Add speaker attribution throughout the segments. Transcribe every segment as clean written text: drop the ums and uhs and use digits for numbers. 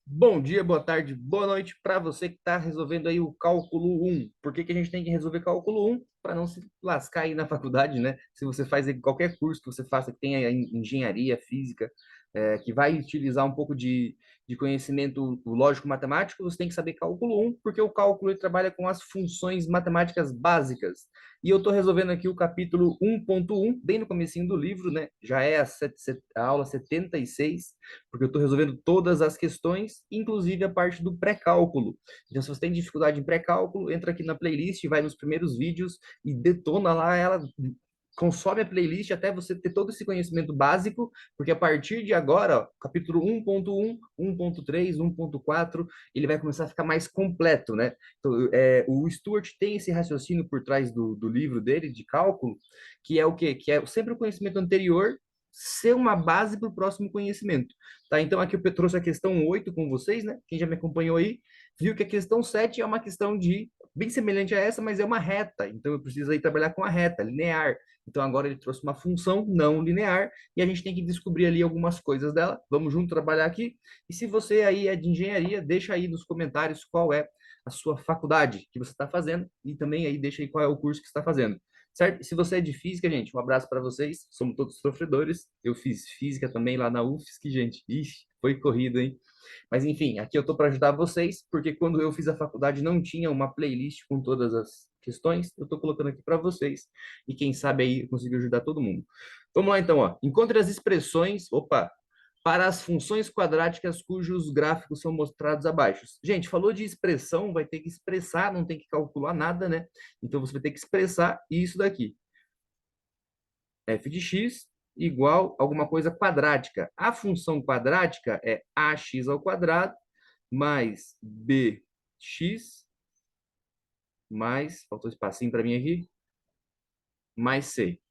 Speaker 1: Bom dia, boa tarde, boa noite para você que está resolvendo aí o cálculo um. Por que que a gente tem que resolver cálculo um? Para não se lascar aí na faculdade, né? Se você faz aí qualquer curso que você faça que tenha engenharia, física, que vai utilizar um pouco de conhecimento lógico-matemático, você tem que saber cálculo um, porque o cálculo ele trabalha com as funções matemáticas básicas. E eu estou resolvendo aqui o capítulo 1.1, bem no comecinho do livro, né? Já é a aula 76, porque eu estou resolvendo todas as questões, inclusive a parte do pré-cálculo. Então, se você tem dificuldade em pré-cálculo, entra aqui na playlist, vai nos primeiros vídeos e detona lá ela, consome a playlist até você ter todo esse conhecimento básico, porque a partir de agora, ó, capítulo 1.1, 1.3, 1.4, ele vai começar a ficar mais completo, né? Então, o Stuart tem esse raciocínio por trás do livro dele, de cálculo, que é o quê? Que é sempre o conhecimento anterior ser uma base para o próximo conhecimento. Tá? Então, aqui eu trouxe a questão 8 com vocês, né? Quem já me acompanhou aí, viu que a questão 7 é uma questão de bem semelhante a essa, mas é uma reta. Então, eu preciso aí trabalhar com a reta, linear. Então, agora ele trouxe uma função não linear e a gente tem que descobrir ali algumas coisas dela. Vamos junto trabalhar aqui. E se você aí é de engenharia, deixa aí nos comentários qual é a sua faculdade que você está fazendo e também aí deixa aí qual é o curso que você está fazendo. Certo? E se você é de física, gente, um abraço para vocês. Somos todos sofredores. Eu fiz física também lá na UFSC, gente. Ixi, foi corrido, hein? Mas enfim, aqui eu estou para ajudar vocês, porque quando eu fiz a faculdade não tinha uma playlist com todas as questões. Eu estou colocando aqui para vocês. E quem sabe aí eu consigo ajudar todo mundo. Vamos lá então, ó. Encontre as expressões. Opa! Para as funções quadráticas cujos gráficos são mostrados abaixo. Gente, falou de expressão, vai ter que expressar, não tem que calcular nada, né? Então você vai ter que expressar isso daqui. F de x igual a alguma coisa quadrática. A função quadrática é ax ao quadrado mais bx mais, faltou um espacinho para mim aqui, mais c.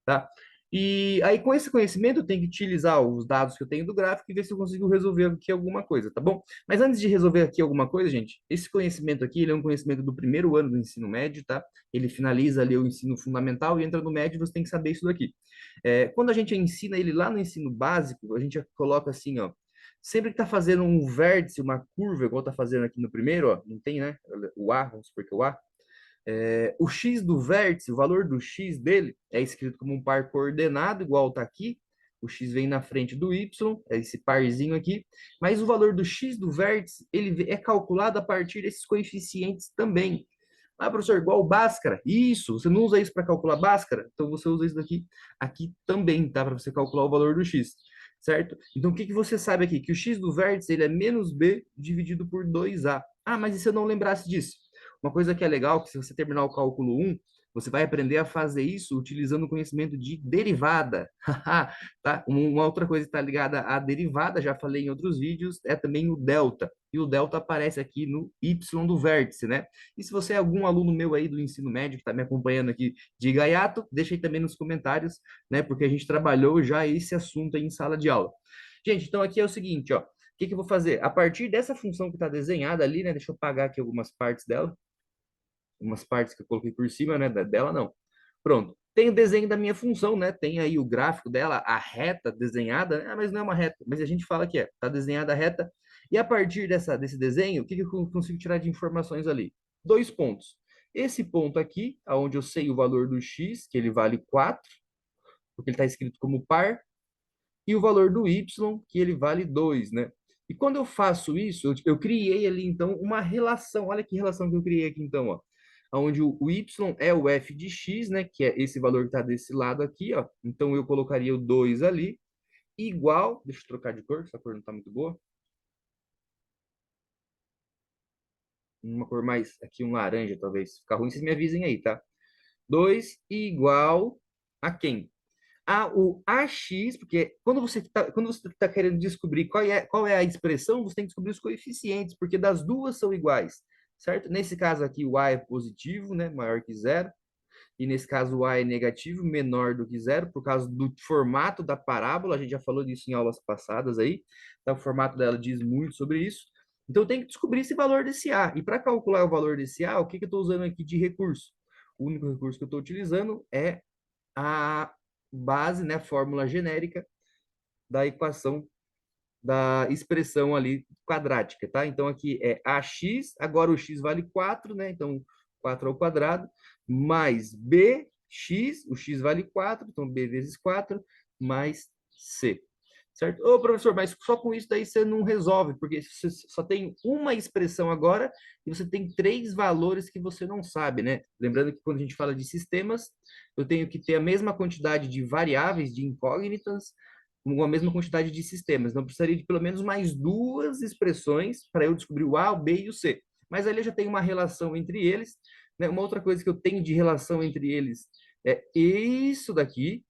Speaker 1: Tá? E aí, com esse conhecimento, eu tenho que utilizar os dados que eu tenho do gráfico e ver se eu consigo resolver aqui alguma coisa, tá bom? Mas antes de resolver aqui alguma coisa, gente, esse conhecimento aqui, ele é um conhecimento do primeiro ano do ensino médio, tá? Ele finaliza ali o ensino fundamental e entra no médio, você tem que saber isso daqui. Quando a gente ensina ele lá no ensino básico, a gente coloca assim, ó, sempre que está fazendo um vértice, uma curva, igual está fazendo aqui no primeiro, ó, não tem, né? O A, vamos supor que é o A, o x do vértice, o valor do x dele é escrito como um par coordenado, igual está aqui. O x vem na frente do y, é esse parzinho aqui. Mas o valor do x do vértice, ele é calculado a partir desses coeficientes também. Ah, professor, igual Bhaskara. Isso, você não usa isso para calcular Bhaskara? Então você usa isso daqui aqui também, tá? Para você calcular o valor do x, certo? Então o que que você sabe aqui? Que o x do vértice ele é menos b dividido por 2a. Ah, mas e se eu não lembrasse disso? Uma coisa que é legal, que se você terminar o cálculo um, você vai aprender a fazer isso utilizando o conhecimento de derivada. Tá? Uma outra coisa que está ligada à derivada, já falei em outros vídeos, é também o delta. E o delta aparece aqui no y do vértice, né? E se você é algum aluno meu aí do ensino médio que está me acompanhando aqui de gaiato, deixa aí também nos comentários, né? Porque a gente trabalhou já esse assunto aí em sala de aula. Gente, então aqui é o seguinte, ó. O que que eu vou fazer? A partir dessa função que está desenhada ali, né? Deixa eu apagar aqui algumas partes dela, umas partes que eu coloquei por cima, né? Dela não. Pronto. Tem o desenho da minha função, né? Tem aí o gráfico dela, a reta desenhada, né? Mas não é uma reta, mas a gente fala que é. Tá desenhada a reta. E a partir desse desenho, o que que eu consigo tirar de informações ali? Dois pontos. Esse ponto aqui, onde eu sei o valor do x, que ele vale 4, porque ele está escrito como par, e o valor do y, que ele vale 2, né? E quando eu faço isso, eu criei ali, então, uma relação. Olha que relação que eu criei aqui, então, ó. Onde o y é o f de x, né? Que é esse valor que está desse lado aqui, ó. Então, eu colocaria o 2 ali, igual... Deixa eu trocar de cor, essa cor não está muito boa. Uma cor mais... Aqui, um laranja, talvez. Ficar ruim, vocês me avisem aí, tá? 2 igual a quem? O AX, porque quando você tá querendo descobrir qual é a expressão, você tem que descobrir os coeficientes, porque das duas são iguais, certo? Nesse caso aqui, o A é positivo, né, maior que zero, e nesse caso o A é negativo, menor do que zero, por causa do formato da parábola, a gente já falou disso em aulas passadas aí, então o formato dela diz muito sobre isso. Então eu tenho que descobrir esse valor desse A, e para calcular o valor desse A, o que que eu estou usando aqui de recurso? O único recurso que eu estou utilizando é a base, né, fórmula genérica da equação da expressão ali quadrática, tá? Então, aqui é ax, agora o x vale 4, né? Então, 4 ao quadrado, mais bx, o x vale 4, então b vezes 4, mais c. Certo? Ô, professor, mas só com isso daí você não resolve, porque você só tem uma expressão agora e você tem três valores que você não sabe, né? Lembrando que quando a gente fala de sistemas, eu tenho que ter a mesma quantidade de variáveis, de incógnitas, com a mesma quantidade de sistemas. Então, eu precisaria de pelo menos mais duas expressões para eu descobrir o A, o B e o C. Mas ali eu já tenho uma relação entre eles, né? Uma outra coisa que eu tenho de relação entre eles é isso daqui,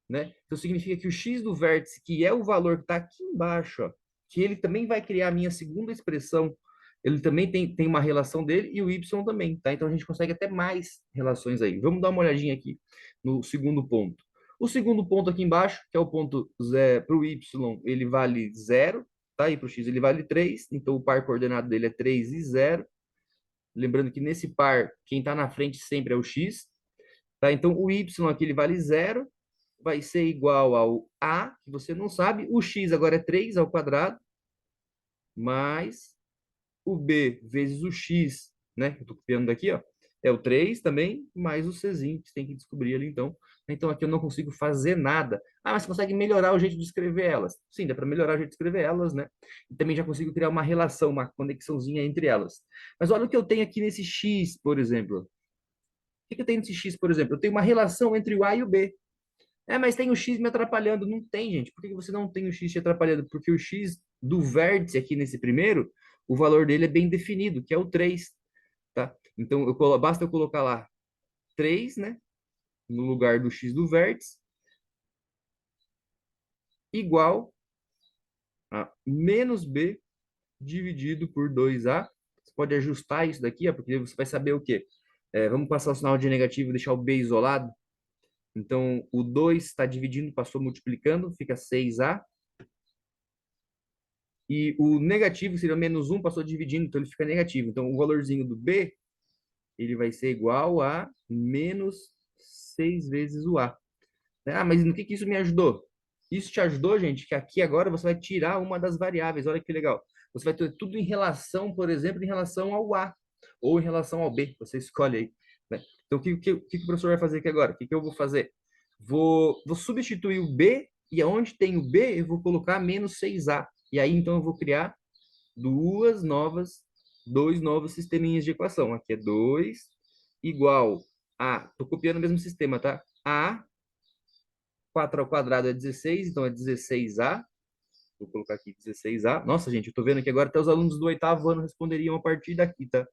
Speaker 1: né? Então significa que o x do vértice, que é o valor que está aqui embaixo, ó, que ele também vai criar a minha segunda expressão, ele também tem uma relação dele e o y também, tá? Então a gente consegue até mais relações aí. Vamos dar uma olhadinha aqui no segundo ponto. O segundo ponto aqui embaixo, que é o ponto para o y, ele vale 0, tá? E para o x ele vale 3, então o par coordenado dele é 3 e 0. Lembrando que nesse par, quem está na frente sempre é o x, tá? Então o y aqui ele vale 0, vai ser igual ao A, que você não sabe. O x agora é 3 ao quadrado, mais o B vezes o x, né? Eu estou copiando daqui, ó. É o 3 também, mais o Czinho, que você tem que descobrir ali, então. Então, aqui eu não consigo fazer nada. Ah, mas você consegue melhorar o jeito de escrever elas. Sim, dá para melhorar o jeito de escrever elas, né? E também já consigo criar uma relação, uma conexãozinha entre elas. Mas olha o que eu tenho aqui nesse x, por exemplo. O que eu tenho nesse x, por exemplo? Eu tenho uma relação entre o A e o B. É, mas tem o X me atrapalhando. Não tem, gente. Por que você não tem o X te atrapalhando? Porque o X do vértice aqui nesse primeiro, o valor dele é bem definido, que é o 3, tá? Então, basta eu colocar lá 3, né? No lugar do X do vértice, igual a menos B dividido por 2A. Você pode ajustar isso daqui, ó, porque você vai saber o quê? Vamos passar o sinal de negativo e deixar o B isolado. Então, o 2 está dividindo, passou multiplicando, fica 6A. E o negativo seria menos 1, passou dividindo, então ele fica negativo. Então, o valorzinho do B, ele vai ser igual a menos 6 vezes o A. Ah, mas no que isso me ajudou? Isso te ajudou, gente, que aqui agora você vai tirar uma das variáveis. Olha que legal. Você vai ter tudo em relação, por exemplo, em relação ao A, ou em relação ao B. Você escolhe aí, né? Então, o que o professor vai fazer aqui agora? O que eu vou fazer? Vou substituir o B, e aonde tem o B, eu vou colocar menos 6A. E aí, então, eu vou criar dois novos sisteminhas de equação. Aqui é 2 igual a, estou copiando o mesmo sistema, tá? A, 4 ao quadrado é 16, então é 16A. Vou colocar aqui 16A. Nossa, gente, eu tô vendo que agora até os alunos do oitavo ano responderiam a partir daqui, tá?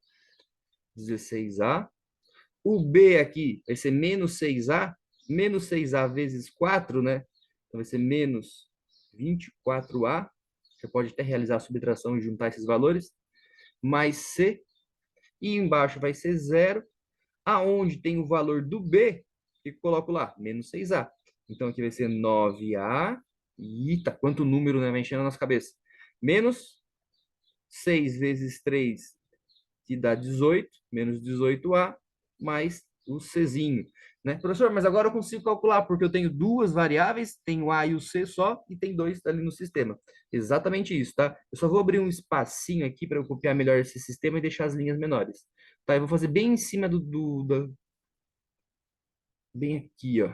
Speaker 1: 16A. O B aqui vai ser menos 6A. Menos 6A vezes 4, né? Então vai ser menos 24A. Você pode até realizar a subtração e juntar esses valores. Mais C, e embaixo vai ser 0, aonde tem o valor do B, que coloco lá, menos 6A. Então aqui vai ser 9A, eita, quanto número, né, vai enchendo a nossa cabeça. Menos 6 vezes 3, que dá 18, menos 18A, mais o Czinho. Né? Professor, mas agora eu consigo calcular, porque eu tenho duas variáveis, tenho o A e o C só, e tem dois ali no sistema. Exatamente isso, tá? Eu só vou abrir um espacinho aqui para eu copiar melhor esse sistema e deixar as linhas menores. Tá? Eu vou fazer bem em cima bem aqui, ó,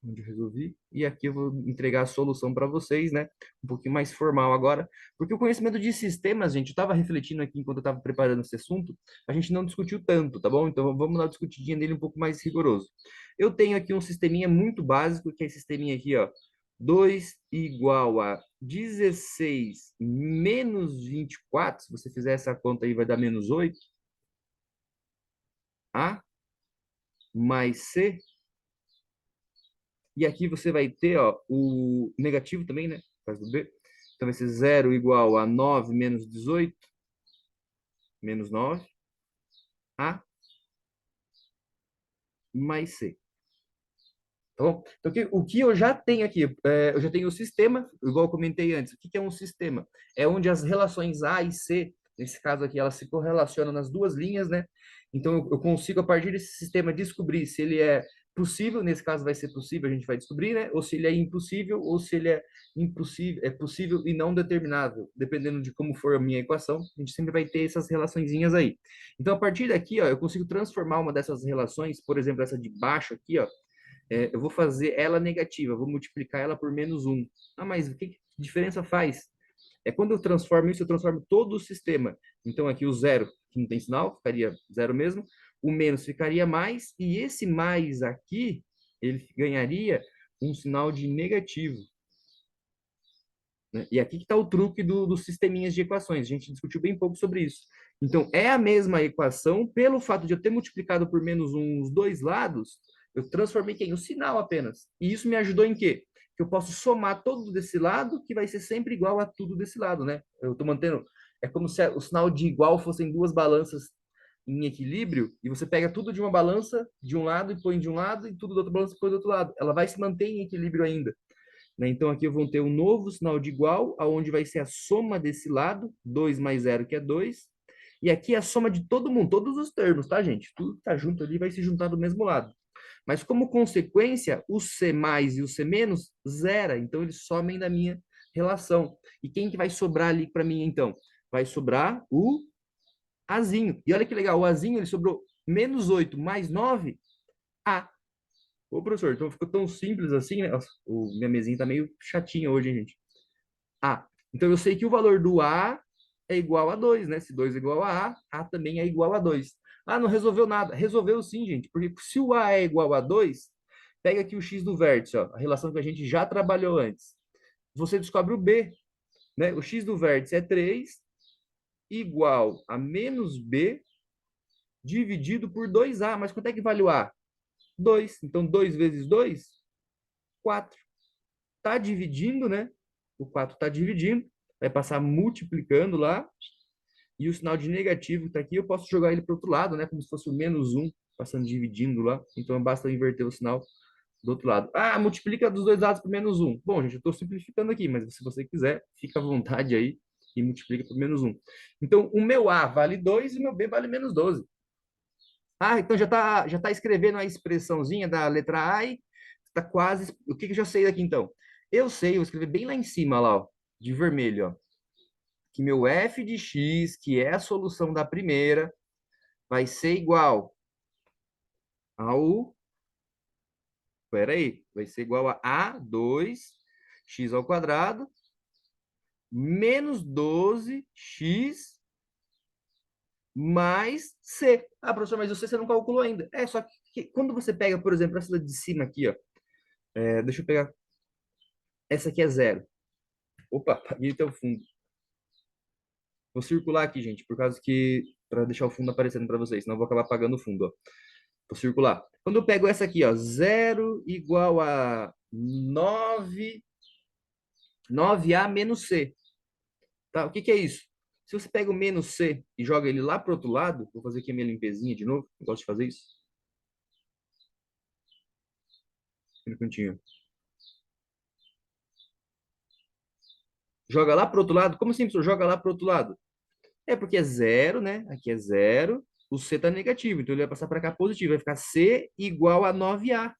Speaker 1: onde eu resolvi. E aqui eu vou entregar a solução para vocês, né? Um pouquinho mais formal agora. Porque o conhecimento de sistemas, gente, eu estava refletindo aqui enquanto eu estava preparando esse assunto, a gente não discutiu tanto, tá bom? Então vamos dar uma discutidinha nele um pouco mais rigoroso. Eu tenho aqui um sisteminha muito básico, que é esse sisteminha aqui, ó. 2 igual a 16 menos 24. Se você fizer essa conta aí, vai dar menos 8. A mais C. E aqui você vai ter, ó, o negativo também, né? Por causa do B. Então vai ser 0 igual a 9 menos 18, menos 9, A mais C. Tá bom? Então, o que eu já tenho aqui? Eu já tenho o sistema, igual eu comentei antes. O que é um sistema? É onde as relações A e C, nesse caso aqui, elas se correlacionam nas duas linhas, né? Então, eu consigo, a partir desse sistema, descobrir se ele é possível, nesse caso vai ser possível, a gente vai descobrir, né? Ou se ele é impossível, ou se ele é impossível, é possível e não determinável, dependendo de como for a minha equação, a gente sempre vai ter essas relaçõezinhas aí. Então, a partir daqui, ó, eu consigo transformar uma dessas relações, por exemplo, essa de baixo aqui, ó, eu vou fazer ela negativa, vou multiplicar ela por menos um. Ah, mas o que diferença faz? É quando eu transformo isso, eu transformo todo o sistema. Então, aqui o zero, que não tem sinal, ficaria zero mesmo. O menos ficaria mais. E esse mais aqui, ele ganharia um sinal de negativo. Né? E aqui que está o truque dos sisteminhas de equações. A gente discutiu bem pouco sobre isso. Então, é a mesma equação, pelo fato de eu ter multiplicado por menos um os dois lados, eu transformei em um sinal apenas. E isso me ajudou em quê? Que eu posso somar todo desse lado, que vai ser sempre igual a tudo desse lado, né? Eu estou mantendo... É como se o sinal de igual fossem duas balanças em equilíbrio, e você pega tudo de uma balança de um lado e põe de um lado, e tudo da outra balança e põe do outro lado. Ela vai se manter em equilíbrio ainda. Né? Então, aqui eu vou ter um novo sinal de igual, aonde vai ser a soma desse lado, 2 mais zero, que é 2. E aqui é a soma de todo mundo, todos os termos, tá, gente? Tudo que tá junto ali vai se juntar do mesmo lado. Mas, como consequência, o C mais e o C menos zera. Então, eles somem da minha relação. E quem que vai sobrar ali para mim, então? Vai sobrar o Azinho. E olha que legal, o Azinho, ele sobrou menos 8 mais 9, A. Ô, professor, então ficou tão simples assim, né? Nossa, minha mesinha tá meio chatinha hoje, hein, gente? A. Então eu sei que o valor do A é igual a 2, né? Se 2 é igual a A também é igual a 2. Ah, não resolveu nada. Resolveu sim, gente, porque se o A é igual a 2, pega aqui o x do vértice, ó, a relação que a gente já trabalhou antes. Você descobre o B, né? O x do vértice é 3 igual a menos B dividido por 2A. Mas quanto é que vale o A? 2. Então, 2 vezes 2, 4. Está dividindo, né? O 4 está dividindo, vai passar multiplicando lá, e o sinal de negativo está aqui, eu posso jogar ele para o outro lado, né? Como se fosse o menos um, passando dividindo lá. Então, basta inverter o sinal do outro lado. Ah, multiplica dos dois lados por menos um. Bom, gente, eu estou simplificando aqui, mas se você quiser, fica à vontade aí e multiplica por menos um. Então, o meu A vale 2 e o meu B vale menos 12. Ah, então já tá escrevendo a expressãozinha da letra A e está quase. O que que eu já sei daqui então? Eu sei, eu vou escrever bem lá em cima, lá, ó, de vermelho, ó, que meu f de x, que é a solução da primeira, vai ser igual ao. Espera aí, vai ser igual a 2x ao quadrado menos 12x mais c. Ah, professor, mas o c você não calculou ainda. É, só que quando você pega, por exemplo, essa de cima aqui, ó, deixa eu pegar. Essa aqui é zero. Opa, apaguei até o fundo. Vou circular aqui, gente, por causa que para deixar o fundo aparecendo para vocês, senão eu vou acabar apagando o fundo, ó. Vou circular. Quando eu pego essa aqui, ó, zero igual a 9A menos C. Tá? O que que é isso? Se você pega o menos C e joga ele lá pro outro lado, vou fazer aqui a minha limpezinha de novo, eu gosto de fazer isso. Um cantinho. Joga lá pro outro lado? Como assim, professor? Joga lá pro outro lado? É porque é zero, né? Aqui é zero. O C está negativo, então ele vai passar para cá positivo. Vai ficar C igual a 9A.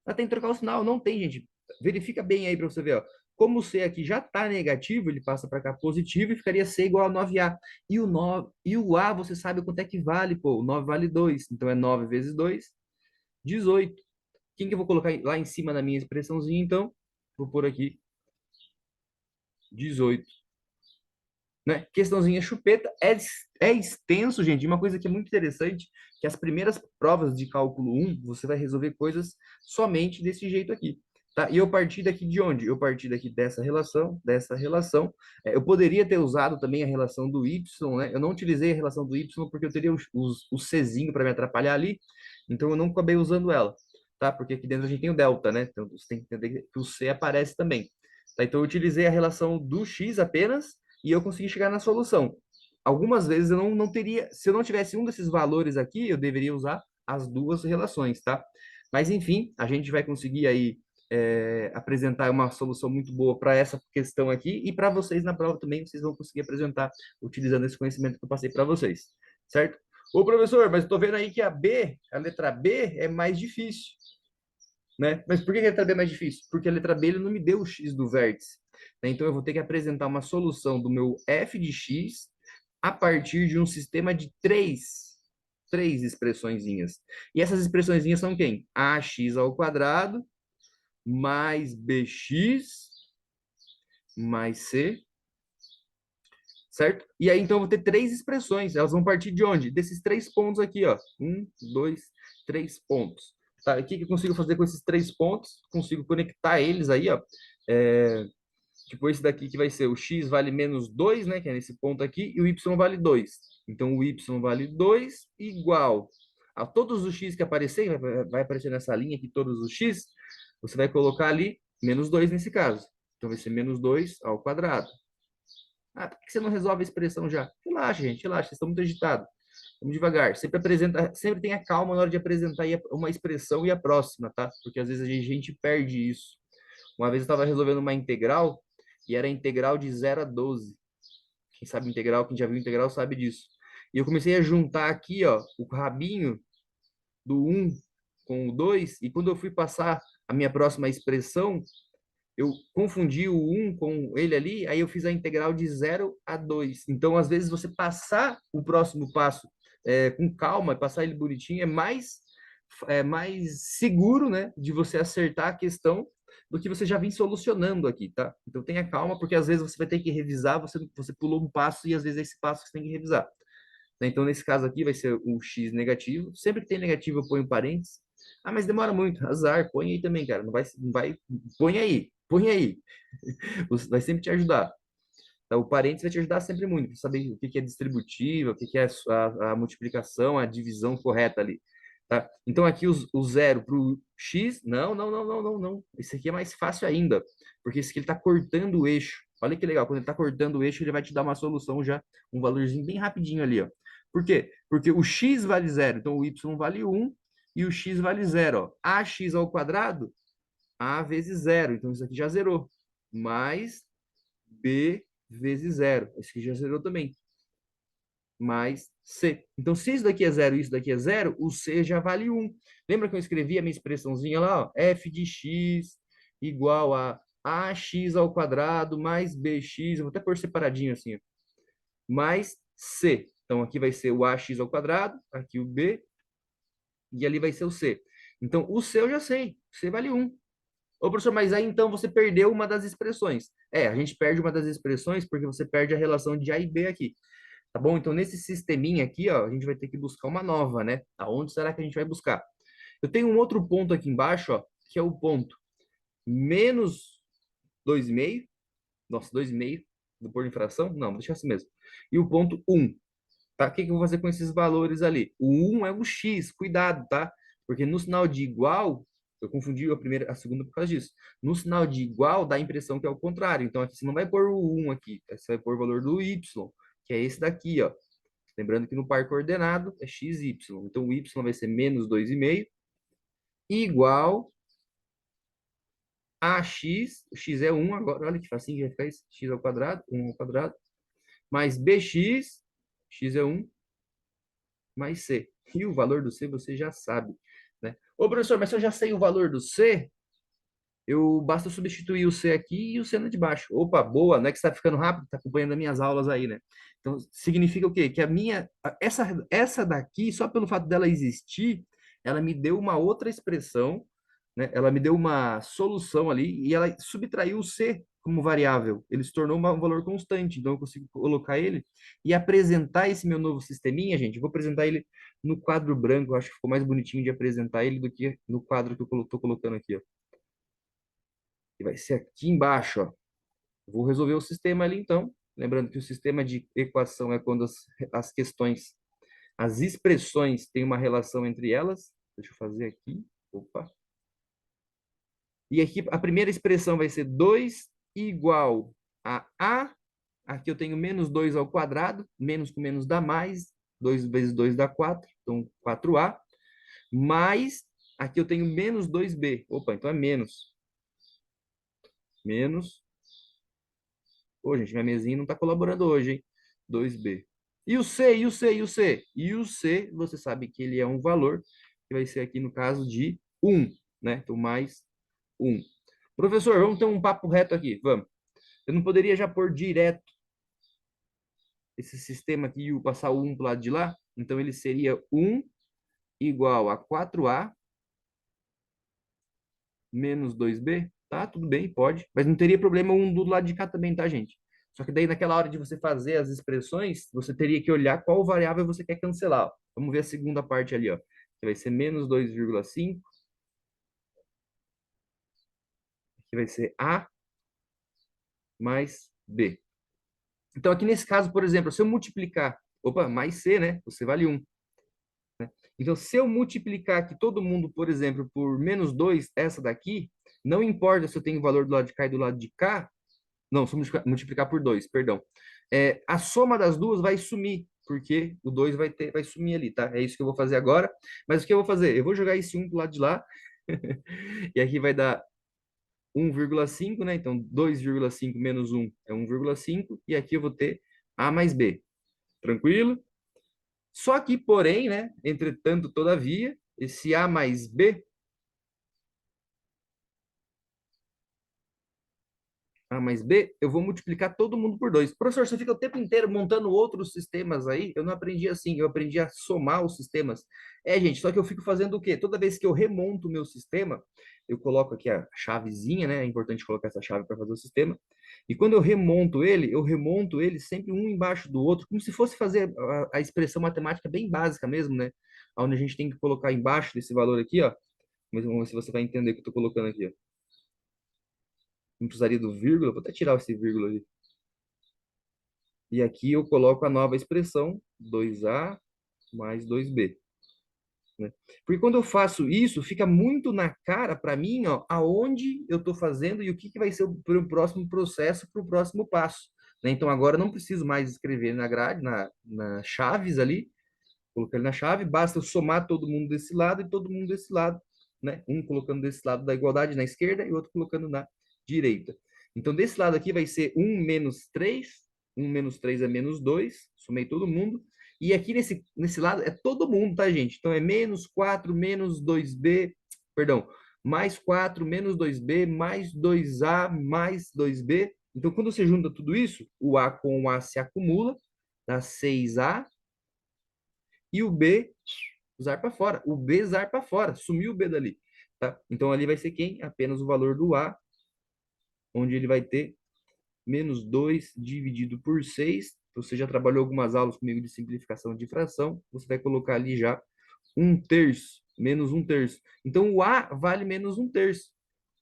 Speaker 1: Ah, tem que trocar o sinal. Não tem, gente. Verifica bem aí para você ver. Ó. Como o C aqui já está negativo, ele passa para cá positivo e ficaria C igual a 9A. E o, 9, e o A, você sabe quanto é que vale, pô. O 9 vale 2. Então é 9 vezes 2, 18. Quem que eu vou colocar lá em cima na minha expressãozinha, então? Vou pôr aqui 18. Né? Questãozinha chupeta é extenso, gente. Uma coisa que é muito interessante, que as primeiras provas de cálculo um você vai resolver coisas somente desse jeito aqui. Tá? E eu parti daqui de onde? Eu parti daqui dessa relação, dessa relação. Eu poderia ter usado também a relação do y, né? Eu não utilizei a relação do y porque eu teria o czinho para me atrapalhar ali, então eu não acabei usando ela, tá? Porque aqui dentro a gente tem o delta, né? Então você tem que entender que o c aparece também. Tá? Então eu utilizei a relação do x apenas e eu consegui chegar na solução. Algumas vezes eu não teria, se eu não tivesse um desses valores aqui, eu deveria usar as duas relações, tá? Mas enfim, a gente vai conseguir aí apresentar uma solução muito boa para essa questão aqui e para vocês na prova também, vocês vão conseguir apresentar utilizando esse conhecimento que eu passei para vocês, certo? Ô, professor, mas eu tô vendo aí que a letra B é mais difícil, né? Mas por que a letra B é mais difícil? Porque a letra B ele não me deu o x do vértice, né? Então eu vou ter que apresentar uma solução do meu f de x a partir de um sistema de três expressõezinhas. E essas expressõezinhas são quem? Ax ao quadrado mais bx mais c, certo? E aí, então, eu vou ter três expressões. Elas vão partir de onde? Desses três pontos aqui, ó. Um, dois, três pontos. Tá? O que que eu consigo fazer com esses três pontos? Consigo conectar eles aí, ó. É, tipo, esse daqui que vai ser o x vale menos 2, né? Que é nesse ponto aqui, e o y vale 2. Então, o y vale 2 igual a todos os x que aparecer, vai aparecer nessa linha aqui, todos os x, você vai colocar ali menos 2 nesse caso. Então, vai ser menos 2 ao quadrado. Ah, por que você não resolve a expressão já? Relaxa, gente, relaxa, vocês estão muito agitados. Vamos devagar. Sempre apresenta, sempre tenha calma na hora de apresentar uma expressão e a próxima, tá? Porque às vezes a gente perde isso. Uma vez eu estava resolvendo uma integral e era integral de 0 a 12. Quem sabe integral, quem já viu integral sabe disso. E eu comecei a juntar aqui, ó, o rabinho do um com o 2 e quando eu fui passar a minha próxima expressão, eu confundi o um com ele ali, aí eu fiz a integral de 0 a 2. Então, às vezes, você passar o próximo passo com calma, passar ele bonitinho, é mais seguro, né, de você acertar a questão do que você já vem solucionando aqui, tá? Então, tenha calma, porque às vezes você vai ter que revisar, você pulou um passo e às vezes é esse passo que você tem que revisar. Né? Então, nesse caso aqui, vai ser o x negativo. Sempre que tem negativo, eu ponho parênteses. Ah, mas demora muito. Azar, põe aí também, cara. Não vai, põe aí, põe aí. Vai sempre te ajudar. Então, o parênteses vai te ajudar sempre muito, para saber o que é distributiva, o que é a multiplicação, a divisão correta ali. Tá? Então, aqui o zero para o x, não, não, não, não, não, não. Esse aqui é mais fácil ainda, porque esse aqui ele está cortando o eixo. Olha que legal, quando ele está cortando o eixo, ele vai te dar uma solução já, um valorzinho bem rapidinho ali, ó. Por quê? Porque o x vale zero, então o y vale 1 e o x vale zero. Ó. Ax ao quadrado, a vezes zero, então isso aqui já zerou. Mais b vezes zero, esse aqui já zerou também. Mais c. Então, se isso daqui é zero e isso daqui é zero, o c já vale 1. Lembra que eu escrevi a minha expressãozinha lá? Ó? F de x igual a ax ao quadrado mais bx, eu vou até pôr separadinho assim, ó, mais c. Então, aqui vai ser o ax ao quadrado, aqui o b, e ali vai ser o c. Então, o c eu já sei, c vale 1. Ô, professor, mas aí então você perdeu uma das expressões. A gente perde uma das expressões porque você perde a relação de A e B aqui. Tá bom? Então, nesse sisteminha aqui, ó, a gente vai ter que buscar uma nova, né? Aonde será que a gente vai buscar? Eu tenho um outro ponto aqui embaixo, ó, que é o ponto menos 2,5. Nossa, 2,5. Vou pôr em fração? Não, vou deixar assim mesmo. E o ponto 1. Tá? O que que eu vou fazer com esses valores ali? O 1 é o x, cuidado, tá? Porque no sinal de igual, eu confundi a primeira, a segunda por causa disso. No sinal de igual, dá a impressão que é o contrário. Então, aqui você não vai pôr o 1 aqui, você vai pôr o valor do y, que é esse daqui, ó. Lembrando que no par coordenado é x, y. Então, o y vai ser menos 2,5 igual a x, o x é 1 agora, olha que facinho que vai ficar isso, x ao quadrado, 1 ao quadrado, mais bx, x é 1, mais C. E o valor do C você já sabe, né? Ô, professor, mas se eu já sei o valor do C, eu basta substituir o C aqui e o C no de baixo. Opa, boa, não é que você está ficando rápido, está acompanhando as minhas aulas aí, né? Então, significa o quê? Que essa daqui, só pelo fato dela existir, ela me deu uma outra expressão, né? Ela me deu uma solução ali e ela subtraiu o C como variável. Ele se tornou um valor constante, então eu consigo colocar ele e apresentar esse meu novo sisteminha, gente. Eu vou apresentar ele no quadro branco, eu acho que ficou mais bonitinho de apresentar ele do que no quadro que eu estou colocando aqui, ó. E vai ser aqui embaixo, ó. Vou resolver o sistema ali, então. Lembrando que o sistema de equação é quando as questões, as expressões têm uma relação entre elas. Deixa eu fazer aqui. Opa. E aqui a primeira expressão vai ser 2 igual a A. Aqui eu tenho menos 2 ao quadrado. Menos com menos dá mais. 2 vezes 2 dá 4. Então, 4A. Mais, aqui eu tenho menos 2B. Opa, então é menos. Menos. Ô, gente, minha mesinha não está colaborando hoje, hein? 2B. E o C, e o C, e o C? E o C, você sabe que ele é um valor, que vai ser aqui no caso de 1, né? Então, mais 1. Professor, vamos ter um papo reto aqui, vamos. Eu não poderia já pôr direto esse sistema aqui e passar o 1 para o lado de lá? Então, ele seria 1 igual a 4A menos 2B, tá? Tudo bem, pode. Mas não teria problema um do lado de cá também, tá, gente? Só que daí, naquela hora de você fazer as expressões, você teria que olhar qual variável você quer cancelar. Ó. Vamos ver a segunda parte ali, ó. Que vai ser menos 2,5. Que vai ser A mais B. Então, aqui nesse caso, por exemplo, se eu multiplicar... Opa, mais C, né? Você vale 1. Então, se eu multiplicar aqui todo mundo, por exemplo, por menos 2, essa daqui, não importa se eu tenho o valor do lado de cá e do lado de cá, não, se eu multiplicar por 2, perdão. A soma das duas vai sumir, porque o 2 vai sumir ali, tá? É isso que eu vou fazer agora. Mas o que eu vou fazer? Eu vou jogar esse 1 pro lado de lá, e aqui vai dar 1,5, né? Então, 2,5 menos 1 é 1,5, e aqui eu vou ter A mais B. Tranquilo? Só que, porém, né? Entretanto, todavia, esse A mais B, A mais B, eu vou multiplicar todo mundo por 2. Professor, você fica o tempo inteiro montando outros sistemas aí? Eu não aprendi assim, eu aprendi a somar os sistemas. Gente, só que eu fico fazendo o quê? Toda vez que eu remonto o meu sistema, eu coloco aqui a chavezinha, né? É importante colocar essa chave para fazer o sistema. E quando eu remonto ele sempre um embaixo do outro, como se fosse fazer a expressão matemática bem básica mesmo, né? Onde a gente tem que colocar embaixo desse valor aqui, ó. Mas vamos ver se você vai entender o que eu estou colocando aqui, ó. Não precisaria do vírgula, vou até tirar esse vírgula ali. E aqui eu coloco a nova expressão, 2A mais 2B. Né? Porque quando eu faço isso, fica muito na cara para mim, ó, aonde eu estou fazendo e o que vai ser o próximo processo para o próximo passo. Né? Então agora eu não preciso mais escrever na grade, na chaves ali, colocar ele na chave, basta eu somar todo mundo desse lado e todo mundo desse lado. Né? Um colocando desse lado da igualdade na esquerda e outro colocando na direita. Então, desse lado aqui vai ser 1 menos 3. 1 menos 3 é menos 2. Somei todo mundo. E aqui nesse lado é todo mundo, tá, gente? Então, é menos 4 menos 2B, perdão, mais 4 menos 2B, mais 2A, mais 2B. Então, quando você junta tudo isso, o A com o A se acumula, dá 6A, e o B zarpa fora. O B zarpa fora, sumiu o B dali. Tá? Então, ali vai ser quem? Apenas o valor do A, onde ele vai ter menos 2 dividido por 6. Você já trabalhou algumas aulas comigo de simplificação de fração. Você vai colocar ali já 1/3, menos 1/3. Então, o A vale menos 1/3.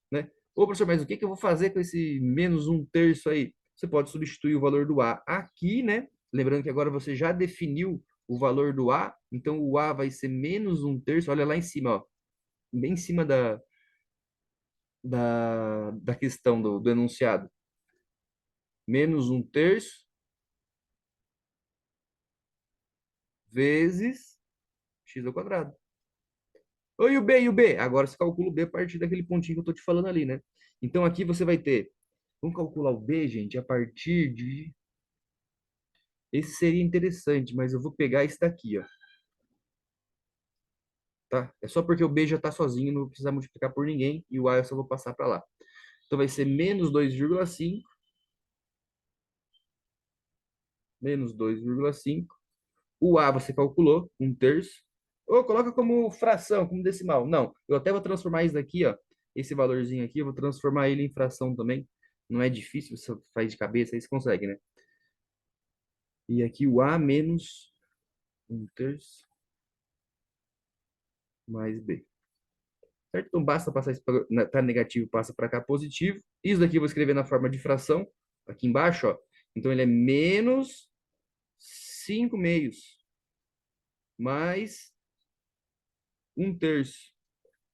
Speaker 1: Né? Ô, professor, mas o que eu vou fazer com esse menos 1/3 aí? Você pode substituir o valor do A aqui, né? Lembrando que agora você já definiu o valor do A. Então, o A vai ser menos 1/3. Olha lá em cima, ó. Bem em cima da questão do enunciado. Menos 1/3 vezes x ao quadrado. Oi, e o B, e o B? Agora você calcula o B a partir daquele pontinho que eu estou te falando ali, né? Então aqui você vai ter. Vamos calcular o B, gente, a partir de. Esse seria interessante, mas eu vou pegar esse daqui, ó. Tá? É só porque o B já está sozinho, não vou precisar multiplicar por ninguém, e o A eu só vou passar para lá. Então vai ser menos 2,5, menos 2,5. O A você calculou, 1/3. Ou coloca como fração, como decimal. Não, eu até vou transformar isso daqui, ó. Esse valorzinho aqui, eu vou transformar ele em fração também. Não é difícil, você faz de cabeça, aí você consegue, né? E aqui o A menos 1/3 mais B. Certo? Então basta passar isso para tá negativo, passa para cá positivo. Isso daqui eu vou escrever na forma de fração, aqui embaixo, ó. Então ele é menos 5/2 mais 1/3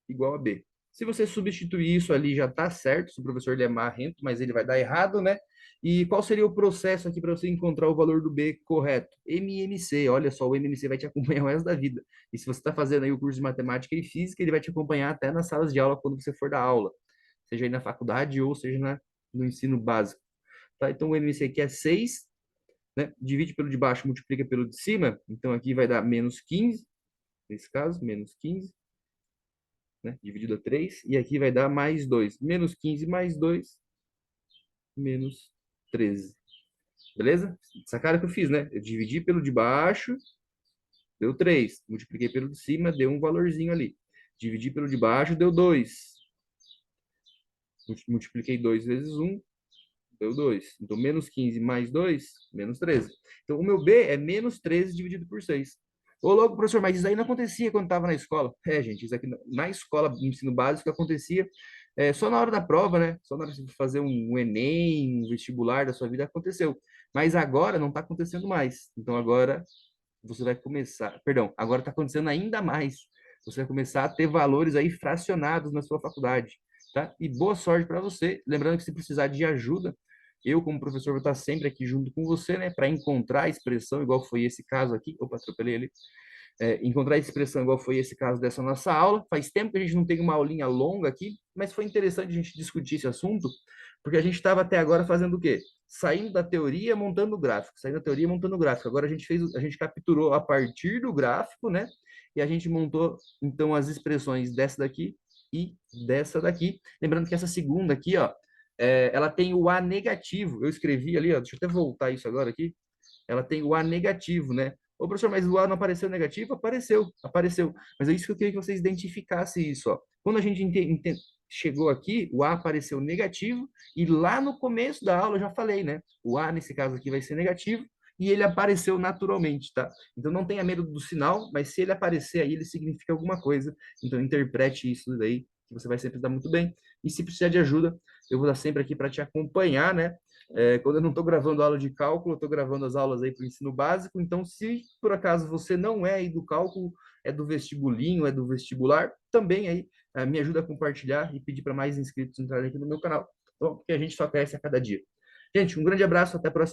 Speaker 1: igual a B. Se você substituir isso ali, já está certo. Se o professor ele é marrento, mas ele vai dar errado, né? E qual seria o processo aqui para você encontrar o valor do B correto? MMC. Olha só, o MMC vai te acompanhar o resto da vida. E se você está fazendo aí o curso de matemática e física, ele vai te acompanhar até nas salas de aula quando você for dar aula, seja aí na faculdade ou seja no ensino básico. Tá? Então o MMC aqui é 6 né? Divide pelo de baixo, multiplica pelo de cima. Então, aqui vai dar menos 15, nesse caso, menos 15, né? Dividido a 3. E aqui vai dar mais 2. Menos 15 mais 2, menos 13. Beleza? Sacaram o que eu fiz, né? Eu dividi pelo de baixo, deu 3. Multipliquei pelo de cima, deu um valorzinho ali. Dividi pelo de baixo, deu 2. Multipliquei 2 vezes 1, deu 2. Então, menos 15 mais 2, menos 13. Então, o meu B é menos 13 dividido por 6. Ô, louco, professor, mas isso aí não acontecia quando estava na escola. É, gente, isso aqui na escola, no ensino básico, acontecia só na hora da prova, né? Só na hora de fazer um Enem, um vestibular da sua vida, aconteceu. Mas agora não está acontecendo mais. Então, agora você vai começar, perdão, agora está acontecendo ainda mais. Você vai começar a ter valores aí fracionados na sua faculdade, tá? E boa sorte para você. Lembrando que se precisar de ajuda, eu, como professor, vou estar sempre aqui junto com você, né, para encontrar a expressão, igual foi esse caso aqui. Opa, atropelei ele. Encontrar a expressão igual foi esse caso dessa nossa aula. Faz tempo que a gente não tem uma aulinha longa aqui, mas foi interessante a gente discutir esse assunto, porque a gente estava até agora fazendo o quê? Saindo da teoria, montando o gráfico, saindo da teoria, montando o gráfico. Agora a gente capturou a partir do gráfico, né? E a gente montou, então, as expressões dessa daqui e dessa daqui. Lembrando que essa segunda aqui, ó, ela tem o A negativo. Eu escrevi ali, ó, deixa eu até voltar isso agora aqui. Ela tem o A negativo, né? Ô, professor, mas o A não apareceu negativo? Apareceu, apareceu. Mas é isso que eu queria que vocês identificassem isso, ó. Quando a gente chegou aqui, o A apareceu negativo, e lá no começo da aula eu já falei, né? O A, nesse caso aqui, vai ser negativo, e ele apareceu naturalmente, tá? Então não tenha medo do sinal, mas se ele aparecer aí, ele significa alguma coisa. Então interprete isso daí, que você vai sempre dar muito bem. E se precisar de ajuda, eu vou estar sempre aqui para te acompanhar, né? Quando eu não estou gravando aula de cálculo, eu estou gravando as aulas aí para o ensino básico. Então, se por acaso você não é aí do cálculo, é do vestibulinho, é do vestibular, também aí me ajuda a compartilhar e pedir para mais inscritos entrarem aqui no meu canal, então, porque a gente só cresce a cada dia. Gente, um grande abraço, até a próxima.